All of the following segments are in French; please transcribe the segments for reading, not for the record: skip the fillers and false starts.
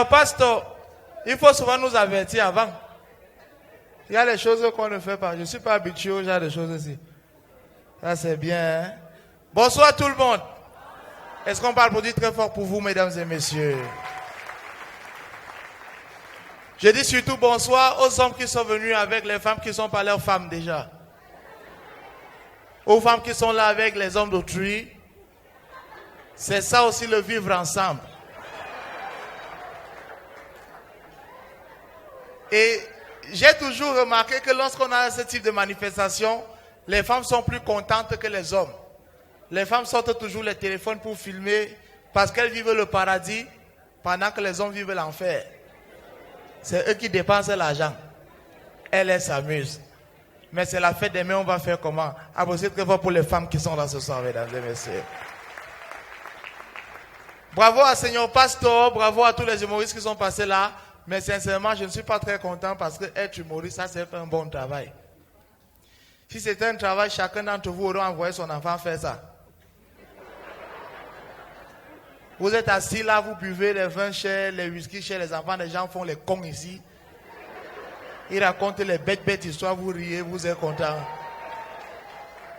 Seigneur pasteur, il faut souvent nous avertir avant. Il y a des choses qu'on ne fait pas. Je ne suis pas habitué au genre de choses ici. Ça c'est bien. Hein? Bonsoir tout le monde. Est-ce qu'on parle pour dire très fort pour vous, mesdames et messieurs? Je dis surtout bonsoir aux hommes qui sont venus avec les femmes qui sont pas leurs femmes déjà. Aux femmes qui sont là avec les hommes d'autrui. C'est ça aussi le vivre ensemble. Et j'ai toujours remarqué que lorsqu'on a ce type de manifestation, les femmes sont plus contentes que les hommes. Les femmes sortent toujours les téléphones pour filmer parce qu'elles vivent le paradis pendant que les hommes vivent l'enfer. C'est eux qui dépensent l'argent. Elles s'amusent. Mais c'est la fête des mères, on va faire comment? Applaudissez très fort pour les femmes qui sont là ce soir, mesdames et messieurs. Bravo à Seigneur Pasteur, bravo à tous les humoristes qui sont passés là. Mais sincèrement, je ne suis pas très content parce que être humoriste, ça c'est un bon travail. Si c'était un travail, chacun d'entre vous aurait envoyé son enfant faire ça. Vous êtes assis là, vous buvez les vins chez les whisky chez les enfants, les gens font les cons ici. Ils racontent les bêtes histoires, vous riez, vous êtes content.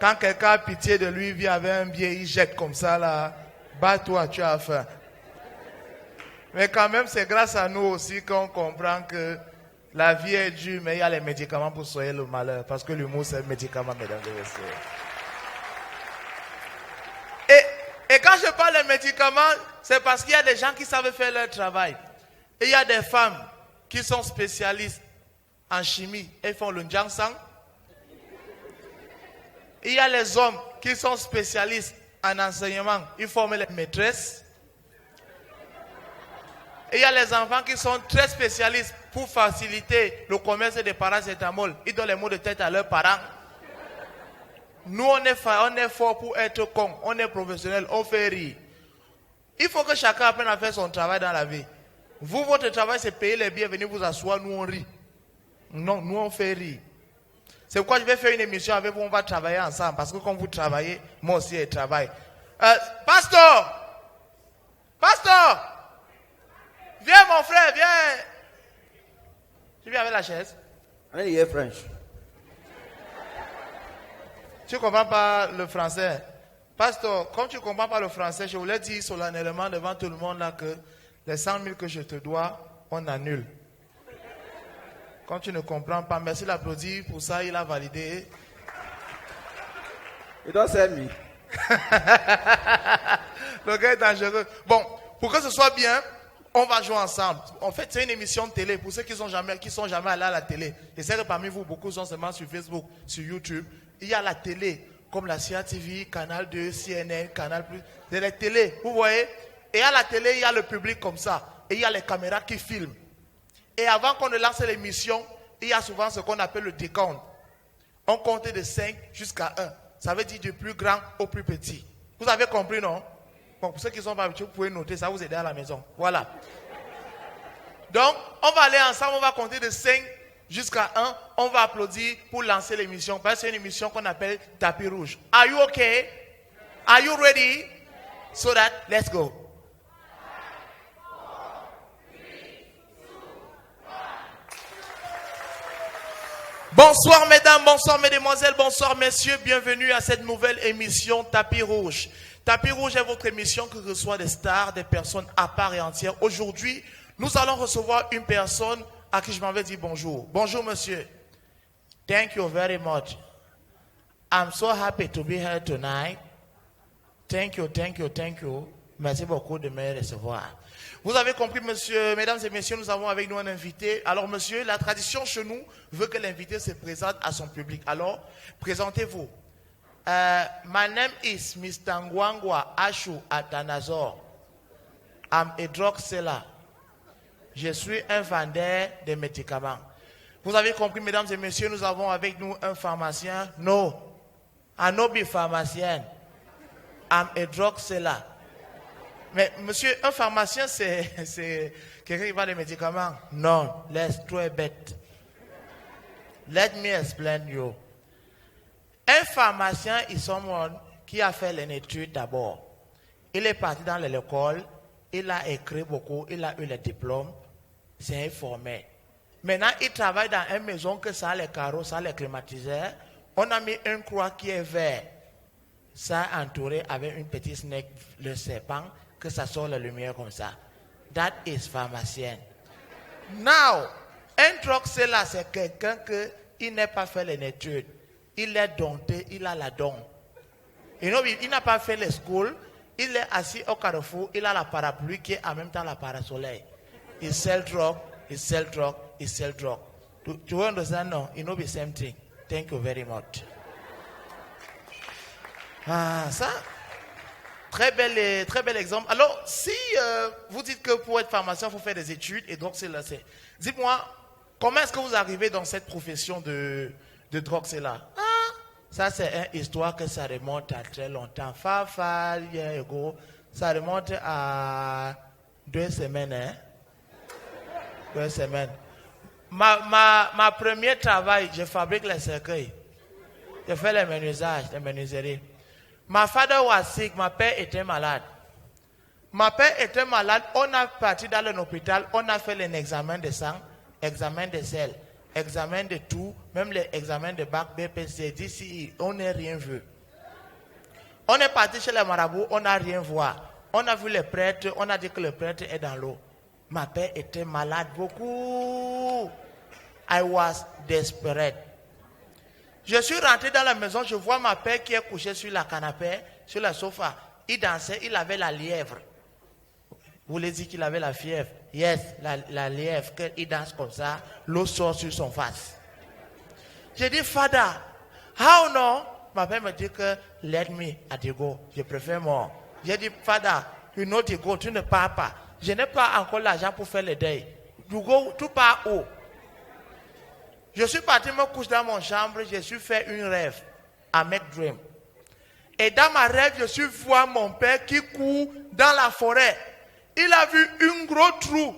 Quand quelqu'un a pitié de lui, vient avec un billet, il jette comme ça là. Bats-toi, tu as faim. Mais quand même, c'est grâce à nous aussi qu'on comprend que la vie est dure, mais il y a les médicaments pour soigner le malheur. Parce que l'humour, c'est un médicament, mesdames et messieurs. Et quand je parle de médicaments, c'est parce qu'il y a des gens qui savent faire leur travail. Et il y a des femmes qui sont spécialistes en chimie. Elles font le ginseng. Et il y a les hommes qui sont spécialistes en enseignement. Ils forment les maîtresses. Et il y a les enfants qui sont très spécialistes pour faciliter le commerce des paracétamol. Ils donnent les mots de tête à leurs parents. Nous, on est fort pour être con. On est professionnel, on fait rire. Il faut que chacun apprenne à faire son travail dans la vie. Vous, votre travail, c'est payer les billets, venir vous asseoir, nous, on rit. Non, nous, on fait rire. C'est pourquoi je vais faire une émission avec vous, on va travailler ensemble. Parce que quand vous travaillez, moi aussi, je travaille. Pasteur! Viens, mon frère, viens! Tu viens avec la chaise? I hear French. Tu ne comprends pas le français. Pasteur, comme tu ne comprends pas le français, je voulais dire solennellement devant tout le monde là que les 100 000 que je te dois, on annule. Quand tu ne comprends pas, merci d'applaudir pour ça, il a validé. You don't sell me. Le gars est dangereux. Bon, pour que ce soit bien, on va jouer ensemble. En fait, c'est une émission de télé. Pour ceux qui sont jamais allés à la télé, je sais que parmi vous, beaucoup sont seulement sur Facebook, sur YouTube. Il y a la télé, comme la CIA TV, Canal 2, CNN, Canal+. C'est la télé, vous voyez. Et à la télé, il y a le public comme ça. Et il y a les caméras qui filment. Et avant qu'on ne lance l'émission, il y a souvent ce qu'on appelle le décompte. On compte de 5 jusqu'à 1. Ça veut dire du plus grand au plus petit. Vous avez compris, non? Bon, pour ceux qui sont pas habitués, vous pouvez noter, ça vous aider à la maison. Voilà. Donc, on va aller ensemble, on va compter de 5 jusqu'à 1. On va applaudir pour lancer l'émission. Parce que c'est une émission qu'on appelle Tapis Rouge. Are you okay? Are you ready? So that, let's go. Bonsoir mesdames, bonsoir mesdemoiselles, bonsoir messieurs, bienvenue à cette nouvelle émission Tapis Rouge. Tapis Rouge est votre émission qui reçoit des stars, des personnes à part et entière. Aujourd'hui, nous allons recevoir une personne à qui je m'en vais dire bonjour. Bonjour monsieur. Thank you very much. I'm so happy to be here tonight. Thank you. Merci beaucoup de me recevoir. Vous avez compris, monsieur, mesdames et messieurs, nous avons avec nous un invité. Alors, monsieur, la tradition chez nous veut que l'invité se présente à son public. Alors, présentez-vous. My name is Mr. Ngwangwa Ashu Atanazor. I'm a drug seller. Je suis un vendeur de médicaments. Vous avez compris, mesdames et messieurs, nous avons avec nous un pharmacien. No, I'm not a pharmacien. I'm a drug seller. Mais monsieur, un pharmacien, c'est quelqu'un qui vend des médicaments? Non, let's try it. Let me explain you. Un pharmacien est someone qui a fait les études d'abord. Il est parti dans l'école, il a écrit beaucoup, il a eu le diplôme, c'est informé. Maintenant, il travaille dans une maison que ça a les carreaux, ça a les climatiseurs. On a mis un croix qui est vert. Ça entouré avec une petite snake, le serpent, que ça sort la lumière comme ça. That is pharmacien. Now, un drogue, c'est là, c'est quelqu'un qui n'a pas fait les études. Il est dompté, il a la don. You know, il n'a pas fait les schools. Il est assis au carrefour, il a la parapluie qui est en même temps la parasoleil. Il sell drug, il sell drug, il sell drug. Do you understand? No, it know the same thing. Thank you very much. Ah, ça, très bel exemple. Alors, si vous dites que pour être pharmacien, il faut faire des études, et donc c'est là, dites-moi, comment est-ce que vous arrivez dans cette profession de drogue, c'est là? Ça, c'est une histoire que ça remonte à très longtemps. Years ago, ça remonte à 2 semaines. Hein? 2 semaines. Ma premier travail, je fabrique les cercueils. Je fais les menuisages, les menuiseries. Ma father was sick, ma père était malade. Ma père était malade, on a parti dans l'hôpital, on a fait un examen de sang, examen de sel. Examen de tout, même les examens de bac, BPC, DCI, on n'a rien vu. On est parti chez les marabouts, on n'a rien vu. On a vu les prêtres, on a dit que le prêtre est dans l'eau. Ma père était malade beaucoup. I was desperate. Je suis rentré dans la maison, je vois ma père qui est couché sur la canapé, sur le sofa. Il dansait, il avait la lièvre. Vous voulez dire qu'il avait la fièvre? Yes, la lièvre, il danse comme ça, l'eau sort sur son face. J'ai dit, Father, how no? Ma père me dit que, let me at the go, je préfère mort. J'ai dit, Father, you know the go, tu ne pars pas. Je n'ai pas encore l'argent pour faire le deuil. You go, tu pars où? Je suis parti me coucher dans mon chambre, je suis fait une rêve, à make dream. Et dans ma rêve, je suis voir mon père qui court dans la forêt. Il a vu un gros trou.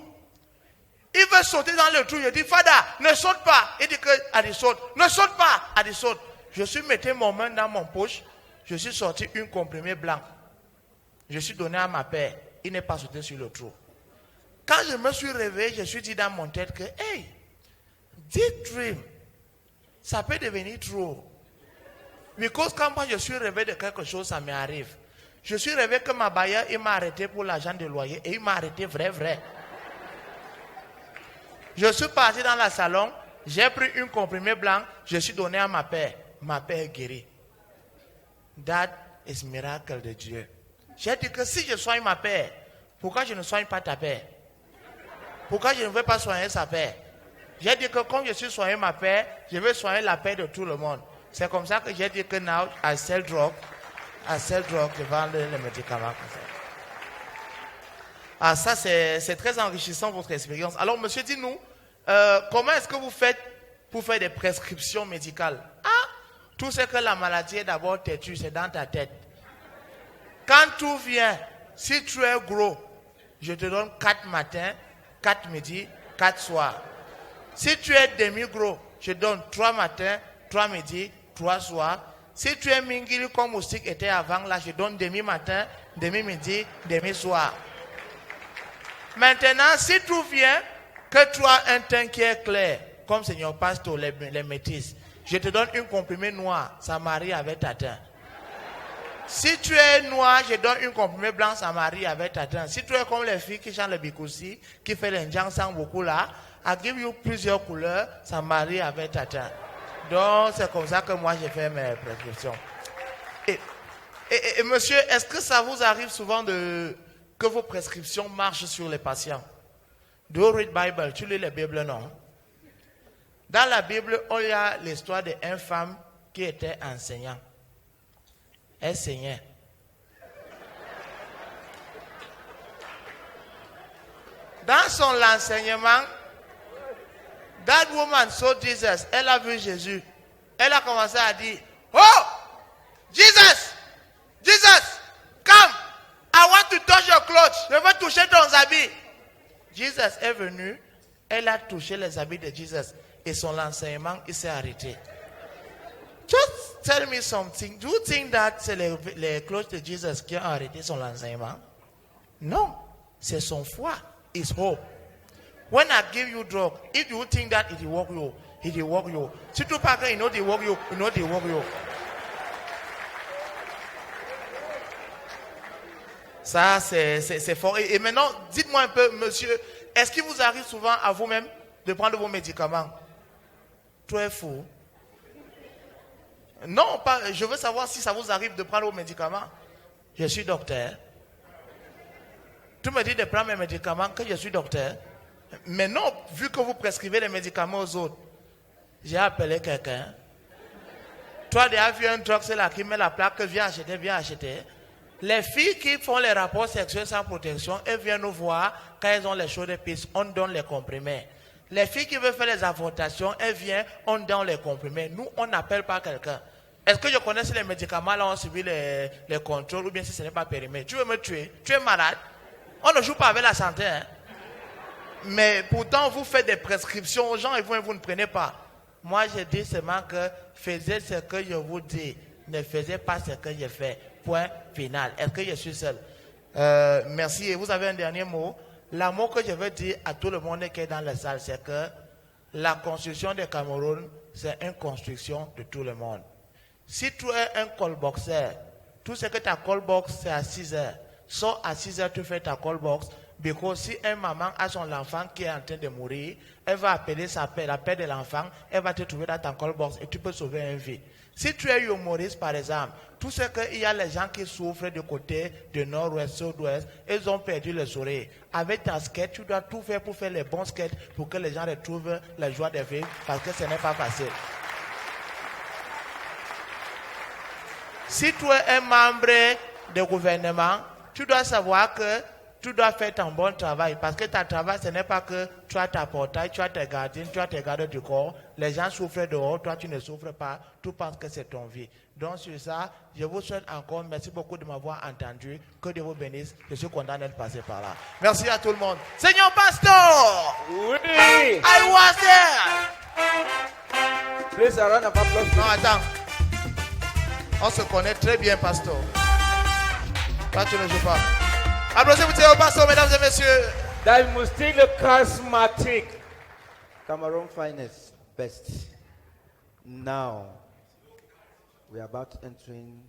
Il veut sauter dans le trou. Je dis, Fada, ne saute pas. Il dit que, Adi saute. Ne saute pas, Adi saute. Je suis metté mon main dans mon poche. Je suis sorti une comprimé blanc. Je suis donné à ma père. Il n'est pas sauté sur le trou. Quand je me suis réveillé, je suis dit dans mon tête que, hey, this dream, ça peut devenir true. Because quand moi je suis réveillé de quelque chose, ça m'arrive. Je suis rêvé que ma bailleur, il m'a arrêté pour l'argent de loyer et il m'a arrêté vrai. Je suis parti dans le salon, j'ai pris une comprimé blanc, je suis donné à ma père. Ma père est guéri. That is miracle de Dieu. J'ai dit que si je soigne ma père, pourquoi je ne soigne pas ta père? Pourquoi je ne veux pas soigner sa père? J'ai dit que comme je suis soigné ma père, je vais soigner la paix de tout le monde. C'est comme ça que j'ai dit que now I sell drug, je vends les médicaments. Ah, ça c'est très enrichissant votre expérience. Alors monsieur, dis-nous, comment est-ce que vous faites pour faire des prescriptions médicales? Ah, tout ce que la maladie est d'abord têtue, c'est dans ta tête. Quand tout vient, si tu es gros, je te donne 4 matins, 4 midi, 4 soirs. Si tu es demi-gros, je donne 3 matins, 3 midi, 3 soirs. Si tu es mingili comme Moustique était avant, là, je donne demi-matin, demi-midi, demi-soir. Maintenant, si tout vient, que tu as un teint qui est clair, comme Seigneur Pasteur, les métis, je te donne une comprimée noire, ça marie avec ta teint. Si tu es noir, je donne une comprimée blanche, ça marie avec ta teint. Si tu es comme les filles qui chantent le bikoussi, qui fait les sang beaucoup là, I give you plusieurs couleurs, ça marie avec ta teint. Donc, c'est comme ça que moi, j'ai fait mes prescriptions. Et monsieur, est-ce que ça vous arrive souvent que vos prescriptions marchent sur les patients? Do you read Bible? Tu lis la Bible, non? Dans la Bible, il y a l'histoire d'une femme qui était enseignante. Elle enseignait. Dans son enseignement, that woman saw Jesus. Elle a vu Jésus. Elle a commencé à dire, oh, Jesus, come, I want to touch your clothes. Je veux toucher ton habit. Jesus est venu. Elle a touché les habits de Jesus. Et son enseignement, il s'est arrêté. Just tell me something. Do you think that c'est les clothes de Jesus qui ont arrêté son enseignement? Non. C'est son foi. It's hope. When I give you drug, if you think that it will work you, it will work you. Si tu parles que il know they work you, you know they work you. Ça, c'est fort. Et maintenant, dites-moi un peu, monsieur, est-ce qu'il vous arrive souvent à vous-même de prendre vos médicaments? Tu es fou. Non, pas, je veux savoir si ça vous arrive de prendre vos médicaments. Je suis docteur. Tu me dis de prendre mes médicaments, que je suis docteur. Mais non, vu que vous prescrivez les médicaments aux autres, j'ai appelé quelqu'un. Toi, tu as vu un drug, c'est là qui met la plaque, viens acheter. Les filles qui font les rapports sexuels sans protection, elles viennent nous voir quand elles ont les choses de piste, on donne les comprimés. Les filles qui veulent faire les avortations, elles viennent, on donne les comprimés. Nous, on n'appelle pas quelqu'un. Est-ce que je connais si les médicaments là ont suivi les contrôles ou bien si ce n'est pas périmé? Tu veux me tuer? Tu es malade? On ne joue pas avec la santé. Hein? Mais pourtant, vous faites des prescriptions aux gens et vous ne prenez pas. Moi, je dis seulement que faisez ce que je vous dis. Ne faisez pas ce que je fais. Point final. Est-ce que je suis seul? Merci. Et vous avez un dernier mot. L'amour que je veux dire à tout le monde qui est dans la salle, c'est que la construction de Cameroun, c'est une construction de tout le monde. Si tu es un call boxer, tout ce que ta call box, c'est à 6 heures. Soit à 6 heures, tu fais ta call box. Parce que si un maman a son enfant qui est en train de mourir, elle va appeler la paix de l'enfant, elle va te trouver dans ta call box et tu peux sauver une vie. Si tu es humoriste, par exemple, tout ce qu'il y a les gens qui souffrent du côté du nord-ouest, sud-ouest, ils ont perdu le sourire. Avec ta sketch, tu dois tout faire pour faire les bons sketchs pour que les gens retrouvent la joie de vivre parce que ce n'est pas facile. Si tu es un membre du gouvernement, tu dois savoir que tu dois faire ton bon travail. Parce que ton travail, ce n'est pas que tu as ta portail, tu as tes gardiens, tu as tes gardes du corps. Les gens souffrent dehors, toi tu ne souffres pas. Tu penses que c'est ton vie. Donc sur ça, je vous souhaite encore, merci beaucoup de m'avoir entendu. Que Dieu vous bénisse. Je suis content d'être passé par là. Merci à tout le monde. Seigneur Pasteur! Oui. I was there! Please, a round of applause. Non, attends. On se connaît très bien, Pasteur. Toi, tu ne joues pas. Applaudissez-vous au pasteur, mesdames et messieurs. That must still the charismatic. Cameroon finest, best. Now, we are about entering